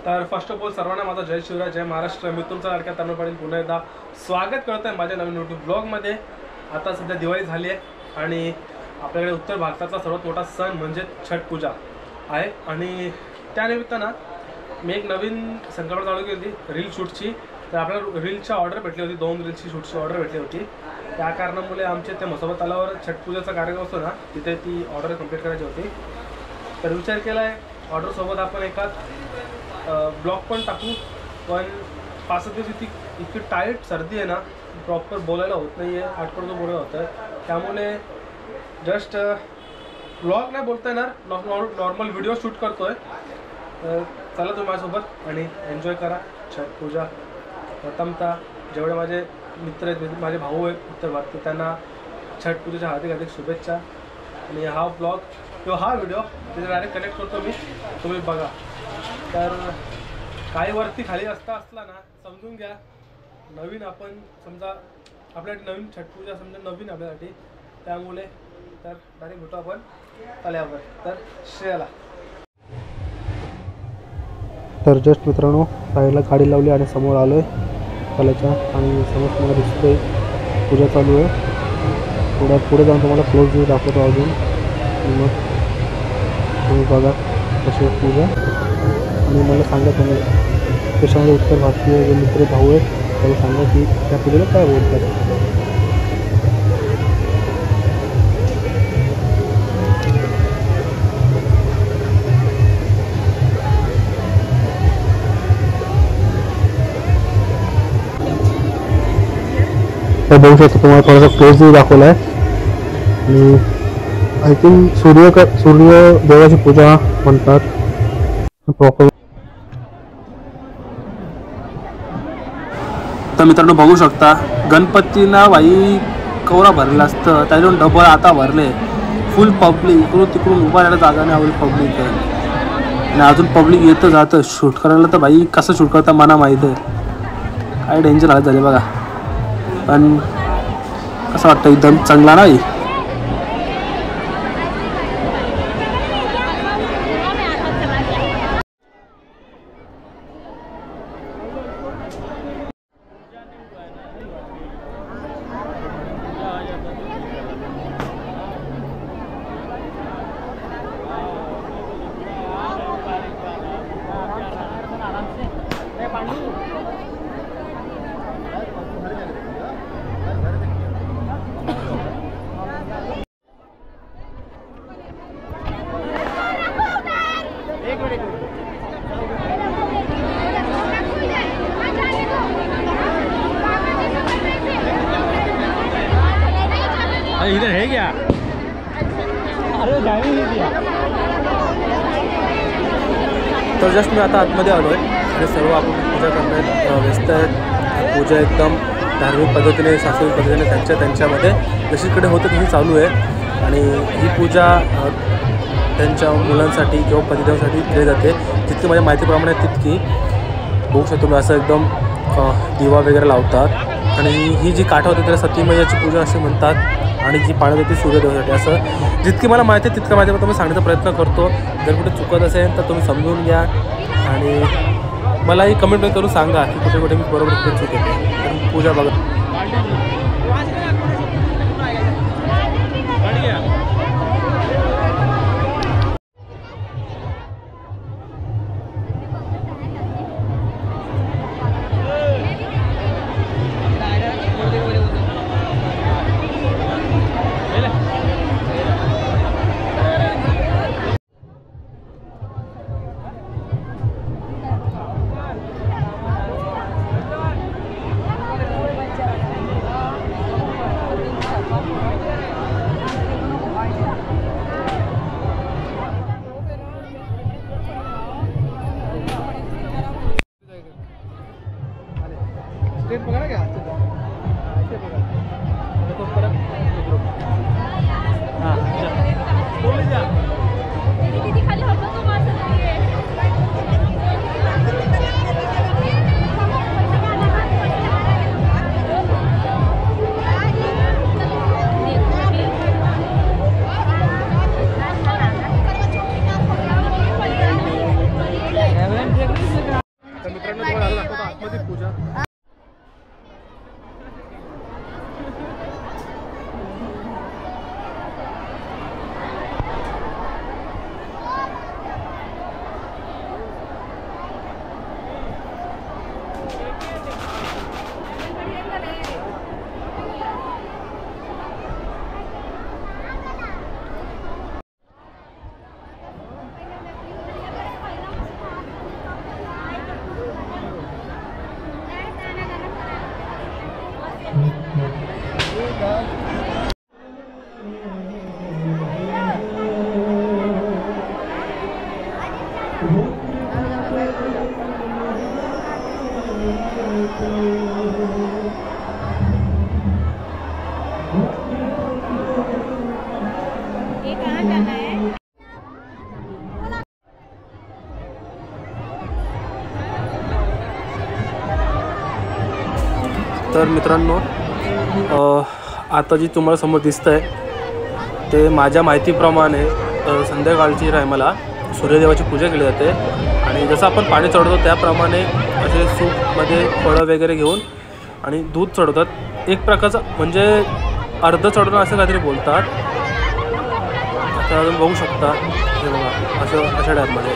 तर first of all सर्वांना माझा जय शिवराय, जय महाराष्ट्र. मी तुमचा लाडका तरुण पाटील पुन्हा एकदा स्वागत करतो आहे माझ्या नवीन यूट्यूब ब्लॉगमध्ये. आता सध्या दिवाळी झाली आहे आणि आपल्याकडे उत्तर भारताचा सर्वात मोठा सण म्हणजे छठ पूजा आहे. आणि त्यानिमित्तानं मी एक नवीन संकल्पना चालू केली होती रील शूटची. तर आपल्याला रीलची ऑर्डर भेटली होती, 2 रीलची शूटची ऑर्डर भेटली होती. त्या कारणामुळे आमच्या त्या मसोबा तलावावर छठ पूजेचा कार्यक्रम असतो ना, तिथे ती ऑर्डर कंप्लीट करायची होती. तर विचार केला आहे ऑर्डरसोबत आपण एकाच ब्लॉग पण टाकू. पण 5 दिवस इतकी टाईट सर्दी आहे ना, प्रॉपर बोलायला होत नाही आहे, आठवड्याचं बोलायला होतं आहे. त्यामुळे जस्ट ब्लॉग नाही बोलता येणार, नॉर्मल व्हिडिओ शूट करतो आहे. तर चला तुम्ही माझ्यासोबत आणि एन्जॉय करा छठ पूजा. प्रथमतः जेवढे माझे मित्र आहेत, माझे भाऊ आहेत उत्तर भारत, त्यांना छठ पूजेच्या हार्दिक हार्दिक शुभेच्छा. आणि हा ब्लॉग किंवा हा व्हिडिओ तिथे डायरेक्ट कनेक्ट करतो मी, तुम्ही बघा. तर काही वरती खाली असला ना समजून घ्या, नवीन आपण समजा आपल्यासाठी नवीन छठ पूजा समजा नवीन आपल्यासाठी. त्यामुळे तर डायरेक्ट भेटू आपण तल्यावर. तर श्रेयाला तर जस्ट मित्रांनो साईडला गाडी लावली आणि समोर आलो आहे तलाच्या आणि समोर तुम्हाला दिसतोय पूजा चालू आहे. पुढे जाऊन तुम्हाला क्लोज व्ह्यू दाखवतो अजून. मग तुम्ही बघा कशी पूजा. आणि मला सांगा तुम्ही त्याच्यामध्ये उत्तर भारतीय जे मित्र भाऊ आहेत त्याला सांगा की त्या पूजेला काय बोलतात. तर बघू शकता तुम्हाला थोडासा क्लोज व्ह्यू दाखवला आहे. आणि आय थिंक सूर्य देवाची पूजा म्हणतात प्रॉपर. तर मित्रांनो बघू शकता गणपतीला बाई कवरा भरलेला असतं, त्याच्यावरून डबल आता भरले. फुल पब्लिक इकडून तिकडून उभा राहायला जागा नाही आवडली पब्लिक आहे. आणि अजून पब्लिक येतं जातं शूट करायला. तर बाई कसं शूट करता मला माहीत आहे, काय डेंजर हालत झाले बघा. पण कसं वाटतं एकदम चांगला नाही. इधर है क्या? अरे जाने नहीं दिया. तर जस्ट मी आता आतमध्ये आलो आहे आणि सर्व आपण पूजा करण्यात व्यस्त आहेत. पूजा एकदम धार्मिक पद्धतीने शास्त्रीय पद्धतीने त्यांच्यामध्ये जशीकडे होतं तशी चालू आहे. आणि ही पूजा त्यांच्या मुलांसाठी किंवा पतिदेवांसाठी केली जाते. जितकी माझ्या माहितीप्रमाणे तितकी बघू शकतो तुम्ही असं एकदम दिवा वगैरे लावतात. आणि ही जी काठ होते त्याला सतीमैयाची पूजा असे म्हणतात. आणि जी पाण्यात होती सूर्यदेवासाठी. असं जितकी मला माहिती आहे तितकं माझ्यामध्ये तुम्ही सांगण्याचा प्रयत्न करतो. जर कुठे चुकत असेल तर तुम्ही समजून घ्या आणि मलाही कमेंट करून सांगा की कुठे कुठे मी बरोबर कुठे चूक येते. तर पूजा बघा. स्टेट बघा ना क्या ऐसे बघा तो परत ग्रुप हां बोल जा दीदी किती खाली होतो तो माझं नाहीये. तर मित्रांनो तुम्हाला दाखवतो आतमध्ये पूजा. ये कहाँ जाना है? तर मित्रांनो आता जी तुम्हाला समोर दिसतंय ते माझ्या माहितीप्रमाणे संध्याकाळची टायमाला सूर्यदेवाची पूजा केली जाते आणि जसं आपण पाणी चढवतो त्याप्रमाणे असे सूपमध्ये फळं वगैरे घेऊन आणि दूध चढवतात. एक प्रकारचं म्हणजे अर्ध चढवणं असं काहीतरी बोलतात. आता अजून बघू शकता हे बघा असं अशा टाईपमध्ये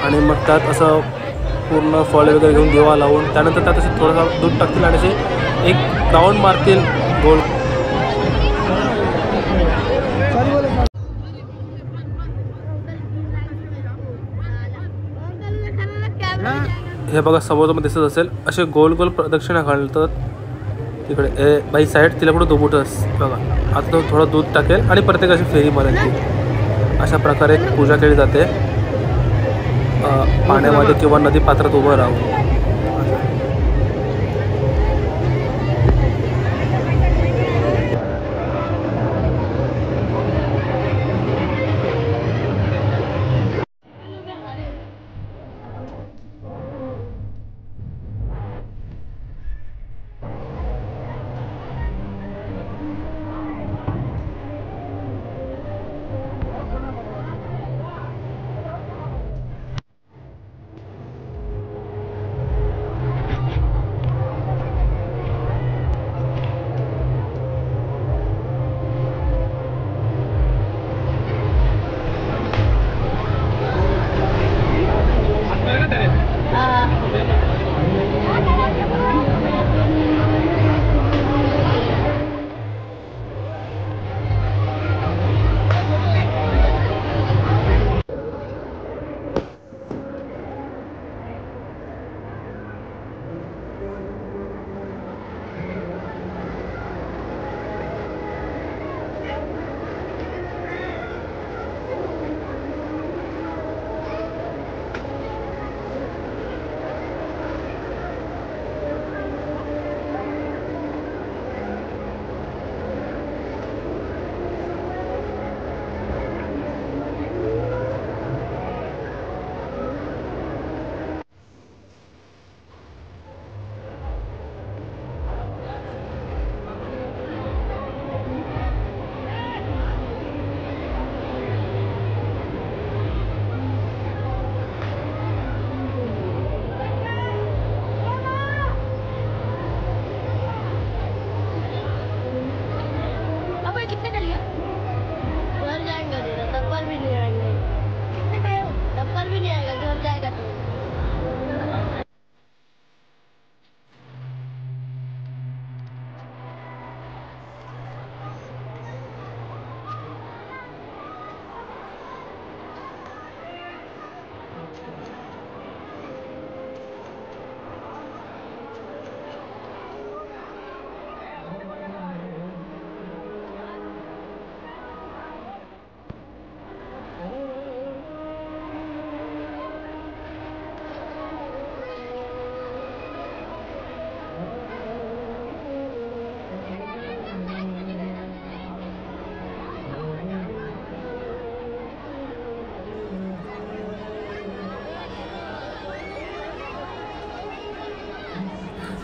आणि मग त्यात असं पूर्ण फळ वगैरे घेऊन दिवा लावून त्यानंतर त्यात असे थोडंसं दूध टाकतील आणि असे एक राऊंड मारतील गोल. हे बघा समोर दिसत असेल असे गोल गोल प्रदक्षिणा घालतात तिकडे. ए बाई साईड तिला कुठं दुबुटस बघा. आता तो थोडं दूध टाकेल आणि प्रत्येकाची फेरी मारायची. अशा प्रकारे पूजा केली जाते पाण्यामध्ये किंवा नदी पात्रात उभं राहून.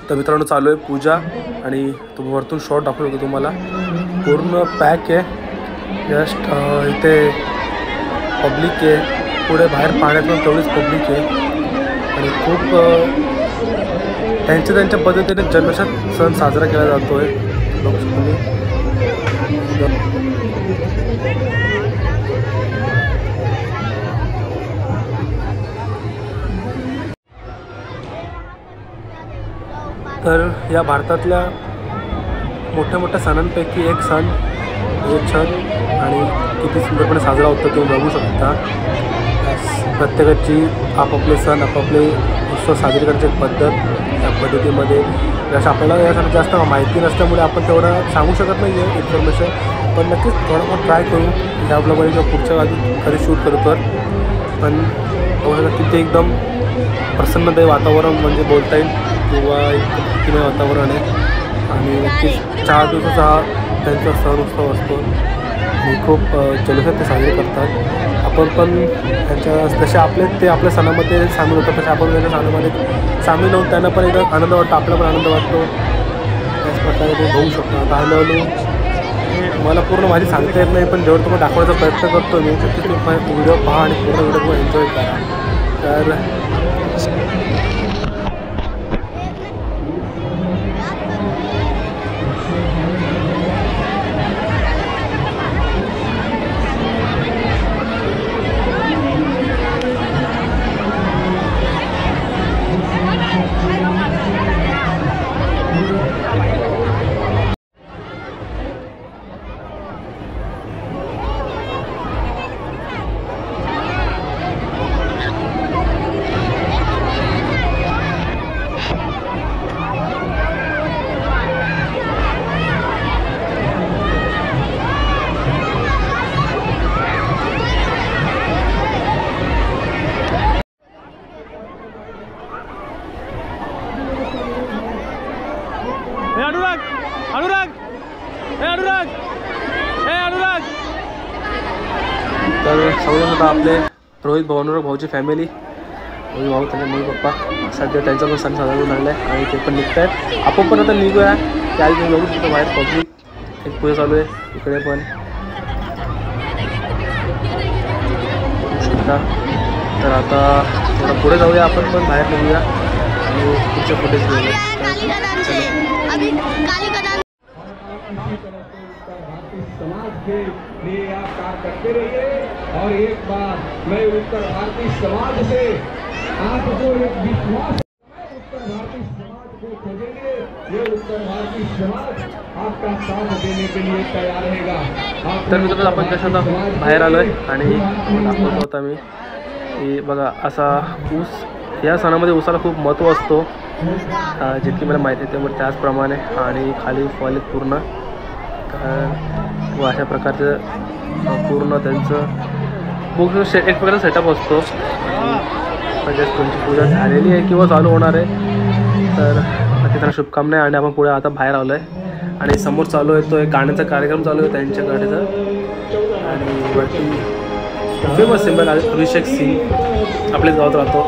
तर मित्रांनो चालू आहे पूजा आणि तुम्ही वरतून शॉट दाखवतो तुम्हाला पूर्ण पॅक आहे. जस्ट इथे पब्लिक आहे पुढे बाहेर पाण्यात पण तेवढीच पब्लिक आहे आणि खूप त्यांच्या पद्धतीने जल्लोषात सण साजरा केला जातो आहे. तर या भारतातल्या मोठ्या मोठ्या सणांपैकी एक सण म्हणजे छठ आणि किती सुंदरपणे साजरा होतो तुम्ही बघू शकता. प्रत्येकाची आपापले सण आपापले उत्सव साजरे करण्याची एक पद्धत त्या पद्धतीमध्ये जसं आपल्याला यासाठी जास्त माहिती नसल्यामुळे आपण तेवढं सांगू शकत नाही आहे इन्फॉर्मेशन, पण नक्कीच थोडंफार ट्राय करू ह्या ब्लॉगमध्ये किंवा पुढच्या बाजू खरी शूट करतो. पण की ते एकदम प्रसन्नदायी वातावरण म्हणजे बोलता येईल किंवा एक भक्तिमय वातावरण आहे आणि नक्कीच 4 दिवसाचा हा त्यांचा सण उत्सव असतो आणि खूप जल्लोषात ते साजरे करतात. आपण पण त्यांच्या जसे ते आपल्या सणामध्ये सामील होतात तसे आपण त्यांच्या सणामध्ये सामील होऊन त्यांना पण एकदा आनंद वाटतो, आपला पण आनंद वाटतो. त्याच प्रकारे ते बघू शकतो. आता हळूहळू मला पूर्ण माझी सांगता येत नाही, पण जेवढं तुम्हाला दाखवायचा प्रयत्न करतो मी तर तुम्ही व्हिडिओ पहा आणि पूर्ण व्हिडिओ तुम्हाला एन्जॉय करा. तर तर समजून होता आपले रोहित भाऊची फॅमिली, रोहित भाऊ त्यांचे मम्मी पप्पा सध्या त्यांचा पण सण साजरा करून लागला आहे आणि ते पण निघत आहेत. आपण पण आता निघूया. त्याआधी तुम्ही बघू शकता बाहेर पब्लिक एक पूजा चालू आहे इकडे पण बघू शकता. तर आता थोडं पुढे जाऊया आपण पण बाहेर निघूया आणि पुढच्या फुटेज घेऊया. समाज के लिए आप कार्य करते रहिए और एक बार मैं उत्तर भारतीय समाज से आपको एक विश्वास उत्तर भारतीय समाज को खोजेंगे. ये उत्तर भारतीय समाज आपका साथ देने के लिए तैयार रहेगा. तर मित्रांनो आपण कशाला बाहेर आलो आहे आणि दाखवत होता मी की बघा असा ऊस या सणामध्ये ऊसाला खूप महत्त्व असतो जितकी मला माहिती आहे त्यामुळे त्याचप्रमाणे आणि खाली फॉल पूर्ण व अशा प्रकारचं पूर्ण त्यांचं बुक एक प्रकारचा सेटअप असतो. म्हणजे तुमची पूजा झालेली आहे किंवा चालू होणार आहे तर नक्की त्यांना शुभकामना आहे. आणि आपण पुढे आता बाहेर आलो आहे आणि समोर चालू आहे तो एक गाण्याचा कार्यक्रम चालू आहे त्यांच्या गाण्याचा आणि वरती फेमस सिंगर अभिषेक सिंग आपल्याच गावात राहतो,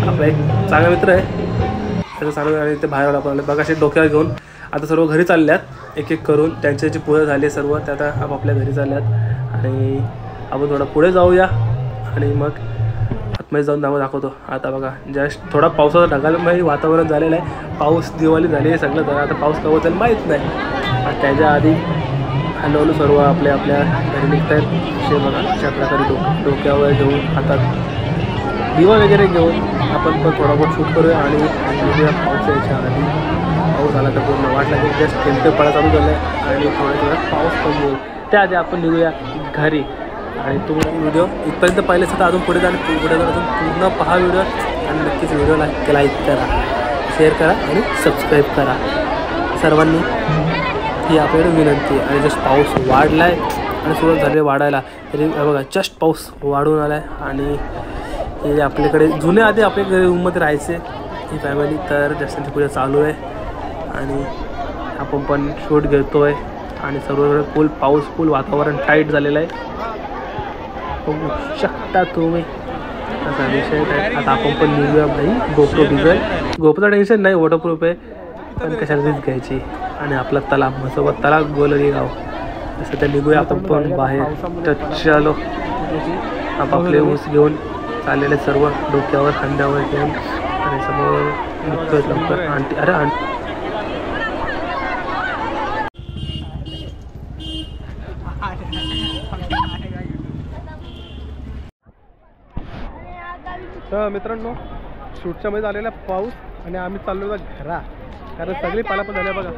आपला एक चांगला मित्र आहे त्याचं चालू आहे. आणि ते बाहेर आला आपण बघा असे डोक्यावर घेऊन आता सर्व घरी चालल्यात एक एक करून त्यांची जी पूजा झाली सर्व त्या आता आपापल्या घरी चालल्यात आणि आपण थोडं पुढे जाऊया आणि मग आतमध्ये जाऊन दाखवतो. आता बघा जस्ट थोडा पावसाचा ढगाळमय वातावरण झालेलं आहे. पाऊस दिवाळी झाली आहे सगळं तर आता पाऊस कवत जाईल माहीत नाही. आणि त्याच्या आधी हळूहळू सर्व आपल्या घरी निघत आहेत असे बघा अशा प्रकारे डोक्यावर घेऊन हातात दिवा वगैरे घेऊन आपण पण थोडा बहुत शूट करूया आणि निघूया पाऊस यायच्या आधी. पाऊस आला तर पूर्ण वाटला की जस्ट थेंब पडा चालू झालं आहे आणि थोड्या पाऊस पण येईल. त्याआधी आपण निघूया घरी. आणि तुम्ही व्हिडिओ इथपर्यंत पाहिलेच तर अजून पुढे जाऊन अजून पूर्ण पहा व्हिडिओ आणि नक्कीच व्हिडिओला लाईक करा, शेअर करा आणि सबस्क्राईब करा सर्वांनी, ही आपल्याकडे विनंती आहे. आणि जस्ट पाऊस वाढला आहे आणि सुरुवात झाली वाढायला तरी बघा जस्ट पाऊस वाढून आला आहे. आणि हे आपल्याकडे जुने आधी आपल्या रूममध्ये राहायचे ही फॅमिली तर जास्तीची पूजा चालू आहे आणि आपण पण शूट घेतो आहे आणि सर्व पाऊस वातावरण टाईट झालेलं आहे बघू शकता तुम्ही असा विषय काय. आता आपण पण निघूया भाई. गोप्रो डिझेल गोप्रोचं टेन्शन नाही वॉटरप्रूफ आहे पण कशाला रिस्क घ्यायची. आणि आपला तलाव सोबत तलाव गोलरी गाव असं तर निघूया आपण पण बाहेर. तर चलो आपापले ऊस घेऊन चाललेले सर्व डोक्यावर खांद्यावर घेऊन आणि समोर निघतोय लवकर आंटी. अरे आंटी तर मित्रांनो शूटच्या मध्ये आलेला पाऊस आणि आम्ही चाललो होता घरा, कारण सगळी पालापण झाल्या बघा.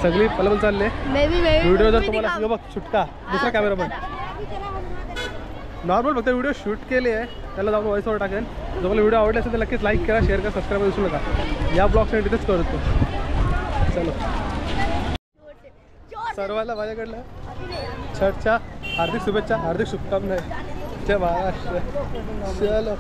सगळी पालापण चालले. व्हिडिओ जर तुम्हाला बघ सुटका दुसरा कॅमेरा पण नॉर्मल फक्त व्हिडिओ शूट केले आहे, त्याला जाऊन व्हॉइस ओव्हर टाकेन. जर मला व्हिडिओ आवडले असेल तर नक्कीच लाईक करा, शेअर करा, सबस्क्राईब विसरू नका. या ब्लॉगसाठी तिथेच करतो. चलो सर्वांना माझ्याकडलं छठच्या हार्दिक शुभेच्छा, हार्दिक शुभकामना. जय महाराष्ट्र. चलो.